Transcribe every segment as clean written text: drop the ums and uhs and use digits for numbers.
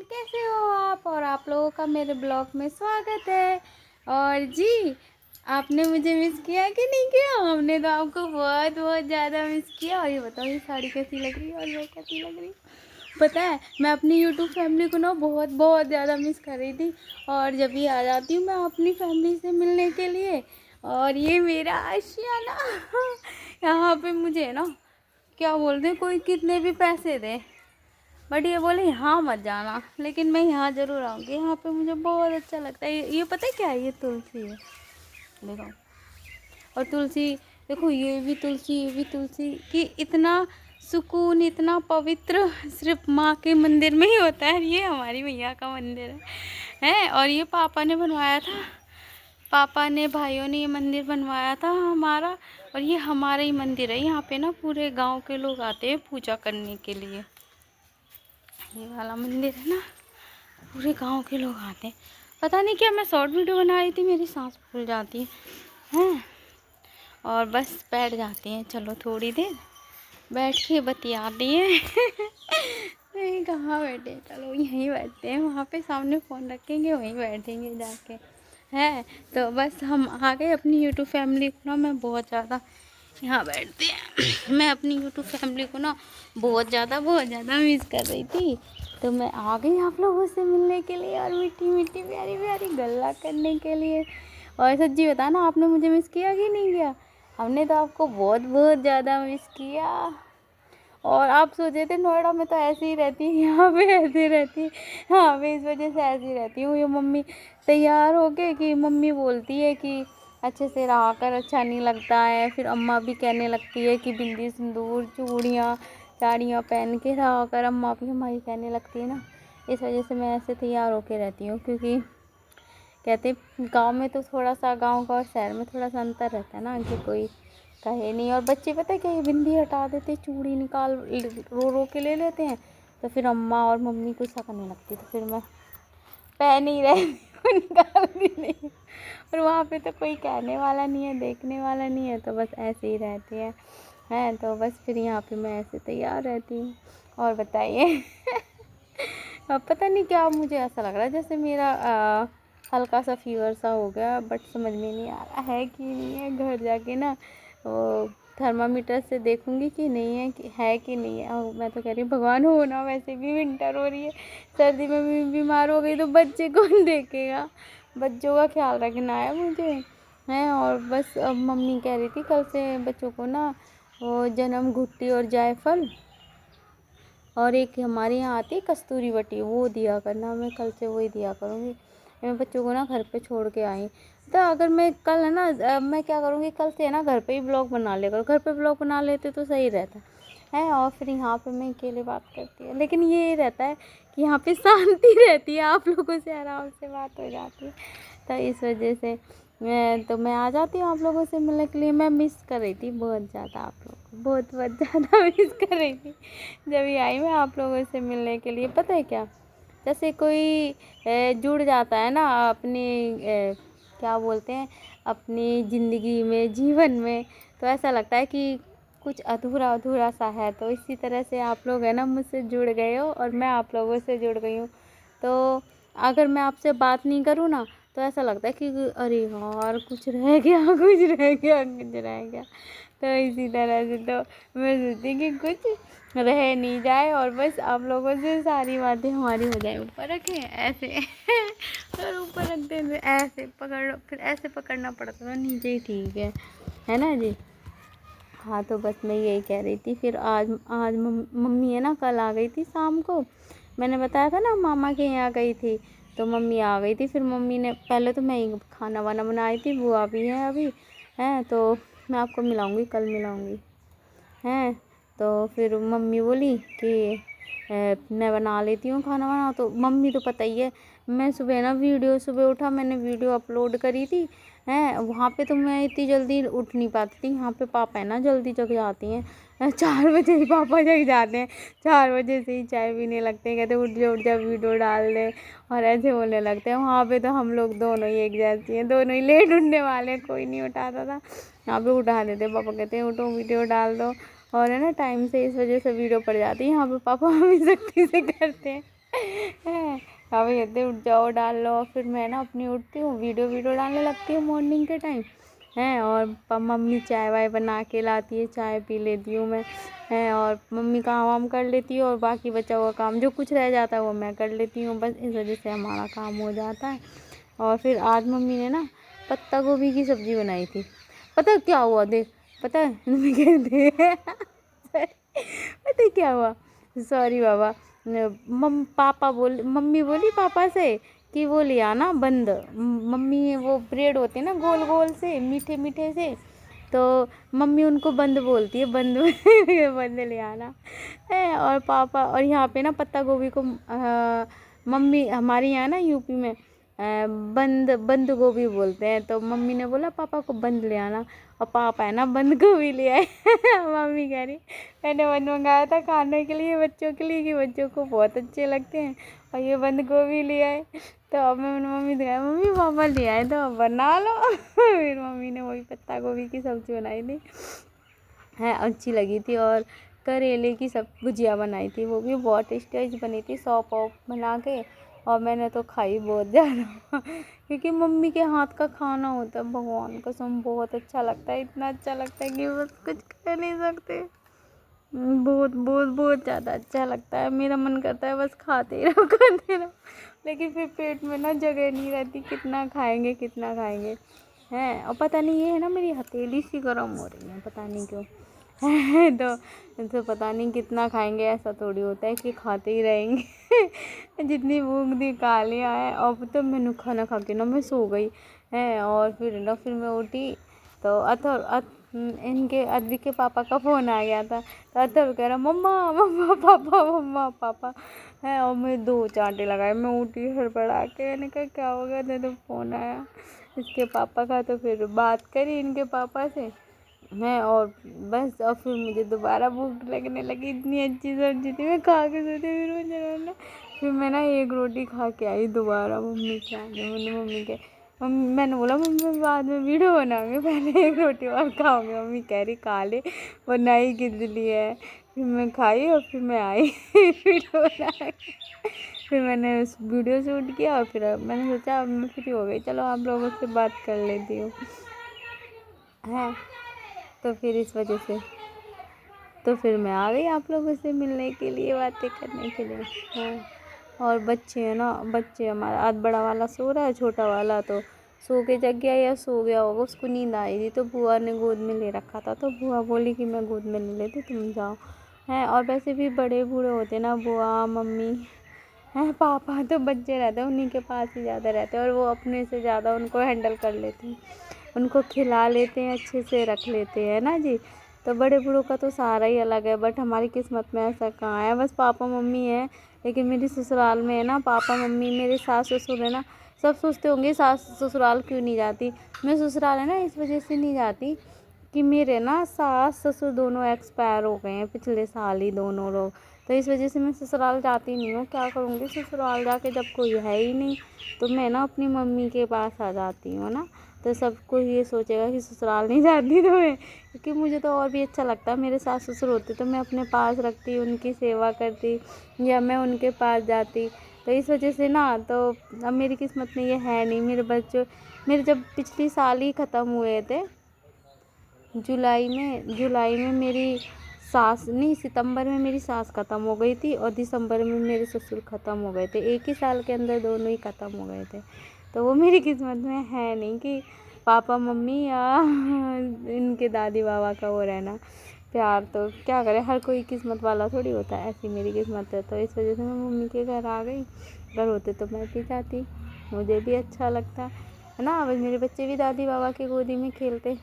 Friend, कैसे हो आप? और आप लोगों का मेरे ब्लॉग में स्वागत है। और जी, आपने मुझे मिस किया कि नहीं किया? हमने तो आपको बहुत बहुत ज़्यादा मिस किया। और ये बताओ, ये साड़ी कैसी लग रही है और मैं कैसी लग रही हूँ? पता है, मैं अपनी यूट्यूब फैमिली को ना बहुत बहुत ज़्यादा मिस कर रही थी। और जब भी आ जाती हूँ मैं अपनी फैमिली से मिलने के लिए, और ये मेरा आशियाना यहाँ पे मुझे ना क्या बोलते हैं, कोई कितने भी पैसे दे, बट ये बोले यहाँ मत जाना, लेकिन मैं यहाँ ज़रूर आऊँगी। यहाँ पे मुझे बहुत अच्छा लगता है। ये पता है क्या है? ये तुलसी है, देखो। और तुलसी, देखो, ये भी तुलसी, ये भी तुलसी। कि इतना सुकून, इतना पवित्र सिर्फ माँ के मंदिर में ही होता है। ये हमारी मैया का मंदिर है। और ये पापा ने बनवाया था, पापा ने, भाइयों ने ये मंदिर बनवाया था हमारा। और ये हमारा ही मंदिर है। यहाँ पे ना पूरे गांव के लोग आते हैं पूजा करने के लिए। ये वाला मंदिर है ना, पूरे गांव के लोग आते हैं। पता नहीं क्या, मैं शॉर्ट वीडियो बना रही थी, मेरी सांस फूल जाती है हैं। और बस बैठ जाती हैं, चलो थोड़ी देर बैठ के बतियाती हैं नहीं, कहाँ बैठे, चलो यहीं बैठते हैं। वहाँ पे सामने फ़ोन रखेंगे, वहीं बैठेंगे जाके, है। तो बस हम आ गए अपनी यूट्यूब फैमिली को ना, मैं बहुत ज़्यादा यहाँ बैठते हैं मैं अपनी यूट्यूब फैमिली को ना बहुत ज़्यादा मिस कर रही थी। तो मैं आ गई आप लोगों से मिलने के लिए और मीठी मीठी प्यारी प्यारी गल्ला करने के लिए। और सच्ची बता ना, आपने मुझे मिस किया कि नहीं किया? हमने तो आपको बहुत बहुत ज़्यादा मिस किया। और आप सोचे थे नोएडा में तो ऐसे ही रहती है, यहाँ पे ऐसे रहती है। हाँ, मैं इस वजह से ऐसी रहती हूँ। ये मम्मी तैयार हो के, कि मम्मी बोलती है कि अच्छे से रहा कर, अच्छा नहीं लगता है। फिर अम्मा भी कहने लगती है कि बिंदी, सिंदूर, चूड़ियाँ, साड़ियाँ पहन के रहा कर। अम्मा भी हमारी कहने लगती है ना, इस वजह से मैं ऐसे तैयार होके रहती हूँ। क्योंकि कहते गांव में तो थोड़ा सा, गांव का और शहर में थोड़ा सा अंतर रहता है ना, कि कोई कहे नहीं। और बच्चे पता है क्या, ये बिंदी हटा देते, चूड़ी निकाल रो रो के ले लेते हैं। तो फिर अम्मा और मम्मी को ऐसा करने लगती, तो फिर मैं पहन ही रहती हूँ, निकालती नहीं। और वहाँ पे तो कोई कहने वाला नहीं है, देखने वाला नहीं है, तो बस ऐसे ही रहती है। तो बस फिर यहाँ पे मैं ऐसे तैयार रहती हूँ। और बताइए अब पता नहीं क्या, मुझे ऐसा लग रहा है जैसे मेरा हल्का सा फीवर सा हो गया, बट समझ में नहीं आ रहा है कि नहीं है। घर जाके ना वो थर्मामीटर से देखूंगी कि नहीं है, कि है कि नहीं है। और मैं तो कह रही हूँ भगवान हो ना, वैसे भी विंटर हो रही है, सर्दी में भी बीमार हो गई तो बच्चे कौन देखेगा? बच्चों का ख्याल रखना है मुझे, है। और बस अब मम्मी कह रही थी कल से बच्चों को ना वो जन्म घुट्टी और जायफल, और एक हमारे यहाँ आती है कस्तूरी बटी, वो दिया करना। मैं कल से वही दिया करूँगी। मैं बच्चों को ना घर पे छोड़ के आई, तो अगर मैं कल है ना, मैं क्या करूँगी, कल से है ना घर पे ही ब्लॉग बना ले करो। घर पे ब्लॉग बना लेते तो सही रहता है। और फिर यहाँ पे मैं अकेले बात करती हूँ, लेकिन ये रहता है कि यहाँ पे शांति रहती है, आप लोगों से आराम से बात हो जाती है। तो इस वजह से मैं आ जाती हूँ आप लोगों से मिलने के लिए। मैं मिस कर रही थी बहुत ज़्यादा आप लोगों को, बहुत बहुत ज़्यादा मिस कर रही थी जब ये आई मैं आप लोगों से मिलने के लिए। पता है क्या, जैसे कोई जुड़ जाता है ना अपनी, क्या बोलते हैं, अपनी ज़िंदगी में, जीवन में, तो ऐसा लगता है कि कुछ अधूरा अधूरा सा है। तो इसी तरह से आप लोग है ना मुझसे जुड़ गए हो और मैं आप लोगों से जुड़ गई हूँ। तो अगर मैं आपसे बात नहीं करूँ ना, तो ऐसा लगता है कि अरे यार कुछ रह गया, कुछ रह गया, कुछ रह गया। तो इसी तरह से तो मैं सोचती कि कुछ रह नहीं जाए, और बस आप लोगों से सारी बातें हमारी हो जाए। ऊपर रखें ऐसे और ऊपर रखते हैं ऐसे पकड़, फिर ऐसे पकड़ना पड़ता था, नीचे ही ठीक है ना जी। हाँ, तो बस मैं यही कह रही थी। फिर आज आज मम्मी है ना कल आ गई थी शाम को। मैंने बताया था ना मामा के यहाँ गई थी, तो मम्मी आ गई थी। फिर मम्मी ने, पहले तो मैं ही खाना वाना बनाई थी, बुआ भी है अभी, हैं। तो मैं आपको मिलाऊंगी, कल मिलाऊंगी, हैं। तो फिर मम्मी बोली कि मैं बना लेती हूँ खाना वाना। तो मम्मी तो पता ही है, मैं सुबह ना वीडियो, सुबह उठा मैंने वीडियो अपलोड करी थी, हैं। वहाँ पे तो मैं इतनी जल्दी उठ नहीं पाती थी। यहाँ पे पापा है ना जल्दी जग जाती हैं, 4 बजे ही पापा जग जाते हैं। 4 बजे से ही चाय पीने लगते हैं, कहते उठ जा वीडियो डाल दे, और ऐसे बोलने लगते हैं। वहाँ पे तो हम लोग दोनों ही एक जैसी हैं, दोनों ही लेट उठने वाले हैं, कोई नहीं उठाता था। यहाँ पे उठा देते, पापा कहते हैं उठो वीडियो डाल दो, और है ना टाइम से, इस वजह से वीडियो पड़ जाती है। यहाँ पे पापा हमें सख्ती से करते हैं पापा कहते उठ जाओ डाल लो, फिर मैं ना अपनी उठती हूँ वीडियो डालने लगती हूँ मॉर्निंग के टाइम हैं। और मम्मी चाय वाय बना के लाती है, चाय पी लेती हूँ मैं हैं। और मम्मी काम वाम कर लेती है और बाकी बचा हुआ काम जो कुछ रह जाता है वो मैं कर लेती हूँ। बस इस वजह से हमारा काम हो जाता है। और फिर आज मम्मी ने ना पत्ता गोभी की सब्ज़ी बनाई थी। पता क्या हुआ देख, पता है मम्मी कहते पता है क्या हुआ, सॉरी बाबा, मम्मी बोली पापा से कि वो ले आना बंद। मम्मी वो ब्रेड होते हैं ना गोल गोल से मीठे मीठे से, तो मम्मी उनको बंद बोलती है, बंद बंद ले आना है। और पापा और यहाँ पे ना पत्ता गोभी को मम्मी हमारे यहाँ ना यूपी में बंद बंद गोभी बोलते हैं। तो मम्मी ने बोला पापा को बंद ले आना, और पापा है ना बंद गोभी ले आए। मम्मी कह रही मैंने बंद मंगाया था खाने के लिए बच्चों के लिए कि बच्चों को बहुत अच्छे लगते हैं, और ये बंद गोभी ले आए। तो अब मैंने मम्मी दिखाया, मम्मी पापा ले आए तो अब बना लो। फिर मम्मी ने वही पत्ता गोभी की सब्ज़ी बनाई थी है, अच्छी लगी थी। और करेले की सब भुजिया बनाई थी, वो भी बहुत टेस्टी बनी थी, सौंफ वौफ बना के। और मैंने तो खाई बहुत ज़्यादा क्योंकि मम्मी के हाथ का खाना होता है भगवान कसम बहुत अच्छा लगता है, इतना अच्छा लगता है कि बस कुछ कह नहीं सकते। बहुत बहुत बहुत ज़्यादा अच्छा लगता है, मेरा मन करता है बस खाते रहो। लेकिन फिर पेट में ना जगह नहीं रहती, कितना खाएंगे कितना खाएंगे हैं। और पता नहीं ये है ना मेरी हथेली सी गर्म हो रही है पता नहीं क्यों। तो पता नहीं कितना खाएंगे, ऐसा थोड़ी होता है कि खाते ही रहेंगे। जितनी भूख दिखा लिया है। अब तो मैंने खाना खा के ना मैं सो गई है। और फिर मैं उठी तो इनके अद्वी के पापा का फ़ोन आ गया था। तो अथर्व कह रहा मम्मा मम्मा पापा है। और मैं 2 चांटे लगाए, मैं उठी हड़बड़ा के, मैंने कहा क्या हो गया, तो फ़ोन आया इसके पापा का। तो फिर बात करी इनके पापा से मैं, और बस। और फिर मुझे दोबारा भूख लगने लगी, इतनी अच्छी सब्जी थी मैं खा के सोती फिर मुझे ना, फिर मैं ना 1 रोटी खा के आई दोबारा मम्मी के आगे। मैंने बोला मम्मी बाद में वीडियो बनाऊंगी, पहले 1 रोटी और खाऊंगी। मम्मी कह रही खा ले बनाई किस लिए है। फिर मैं खाई और फिर मैं आई वीडियो बना के। फिर मैंने उस वीडियो शूट किया और फिर मैंने सोचा अब मैं फ्री हो गई, चलो आप लोगों से बात कर लेती हूँ है। तो फिर इस वजह से तो फिर मैं आ गई आप लोगों से मिलने के लिए, बातें करने के लिए हाँ। और बच्चे हैं ना, बच्चे हमारा आज बड़ा वाला सो रहा है, छोटा वाला तो सो के जग गया या सो गया होगा, उसको नींद आई थी तो बुआ ने गोद में ले रखा था। तो बुआ बोली कि मैं गोद में ले लेती तुम जाओ हैं। और वैसे भी बड़े बूढ़े होते ना, बुआ मम्मी हैं पापा, तो बच्चे रहते हैं उन्हीं के पास ही ज़्यादा रहते हैं, और वो अपने से ज़्यादा उनको हैंडल कर लेते हैं, उनको खिला लेते हैं, अच्छे से रख लेते हैं ना जी। तो बड़े बूढ़ों का तो सहारा ही अलग है, बट हमारी किस्मत में ऐसा कहाँ है, बस पापा मम्मी है। लेकिन मेरी ससुराल में है ना पापा मम्मी, मेरे सास ससुर है ना, सब सोचते होंगे सास ससुराल क्यों नहीं जाती। मैं ससुराल है ना इस वजह से नहीं जाती कि मेरे ना सास ससुर दोनों एक्सपायर हो गए हैं पिछले साल ही दोनों लोग। तो इस वजह से मैं ससुराल जाती नहीं हूँ, क्या करूँगी ससुराल जाके जब कोई है ही नहीं। तो मैं ना अपनी मम्मी के पास आ जाती हूँ ना। तो सबको ये सोचेगा कि ससुराल नहीं जाती तो मैं, क्योंकि मुझे तो और भी अच्छा लगता है, मेरे सास ससुर होते तो मैं अपने पास रखती, उनकी सेवा करती, या मैं उनके पास जाती। तो इस वजह से ना, तो अब मेरी किस्मत में ये है नहीं। मेरे बच्चों मेरे जब पिछली साल ही ख़त्म हुए थे, जुलाई में मेरी सास नहीं, सितंबर में मेरी सास ख़त्म हो गई थी और दिसंबर में मेरे ससुर ख़त्म हो गए थे, एक ही साल के अंदर दोनों ही ख़त्म हो गए थे। तो वो मेरी किस्मत में है नहीं कि पापा मम्मी या इनके दादी बाबा का वो रहना प्यार। तो क्या करें, हर कोई किस्मत वाला थोड़ी होता है, ऐसी मेरी किस्मत है। तो इस वजह से मैं मम्मी के घर आ गई, घर होते तो मैं भी जाती, मुझे भी अच्छा लगता है ना। अब मेरे बच्चे भी दादी बाबा की गोदी में खेलते,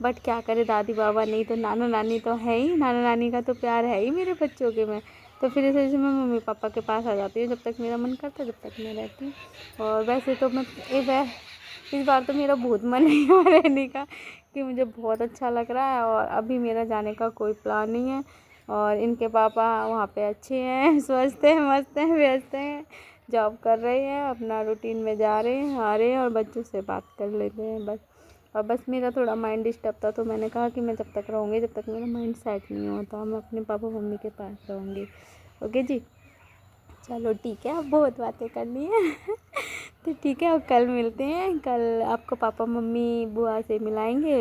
बट क्या करे, दादी बाबा नहीं तो नाना नानी तो है ही, नाना नानी का तो प्यार है ही मेरे बच्चों के में। तो फिर इस वजह से मैं मम्मी पापा के पास आ जाती हूँ, जब तक मेरा मन करता है जब तक मैं रहती हूँ। और वैसे तो मैं इस बार तो मेरा बहुत मन है यहाँ रहने का, कि मुझे बहुत अच्छा लग रहा है, और अभी मेरा जाने का कोई प्लान नहीं है। और इनके पापा वहाँ पे अच्छे हैं, स्वस्थ हैं, मस्त हैं, व्यस्त हैं, जॉब कर रहे हैं, अपना रूटीन में जा रहे हैं आ रहे हैं, और बच्चों से बात कर लेते हैं बस। और बस मेरा थोड़ा माइंड डिस्टर्ब था, तो मैंने कहा कि मैं जब तक रहूँगी, जब तक मेरा माइंड सेट नहीं होता, मैं अपने पापा मम्मी के पास रहूँगी। ओके जी, चलो ठीक है, अब बहुत बातें करनी है। तो ठीक है, और कल मिलते हैं। कल आपको पापा मम्मी बुआ से मिलाएंगे,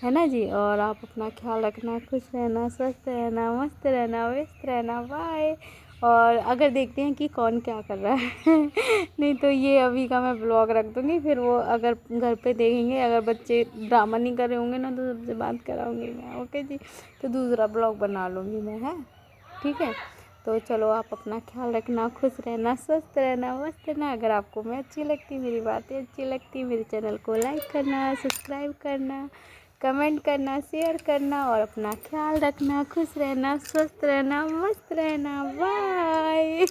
है ना जी। और आप अपना ख्याल रखना, खुश रहना, स्वस्थ रहना, मस्त रहना, व्यस्त रहना। बाय। और अगर देखते हैं कि कौन क्या कर रहा है नहीं तो ये अभी का मैं ब्लॉग रख दूँगी, फिर वो अगर घर पे देखेंगे, अगर बच्चे ड्रामा नहीं कर रहे होंगे ना, तो सबसे बात कराऊंगी मैं। ओके जी, तो दूसरा ब्लॉग बना लूँगी मैं, है ठीक है। तो चलो, आप अपना ख्याल रखना, खुश रहना, स्वस्थ रहना, मस्त रहना। अगर आपको मैं अच्छी लगती, मेरी बातें अच्छी लगती, मेरे चैनल को लाइक करना, सब्सक्राइब करना, कमेंट करना, शेयर करना, और अपना ख्याल रखना, खुश रहना, स्वस्थ रहना, मस्त रहना। बाय।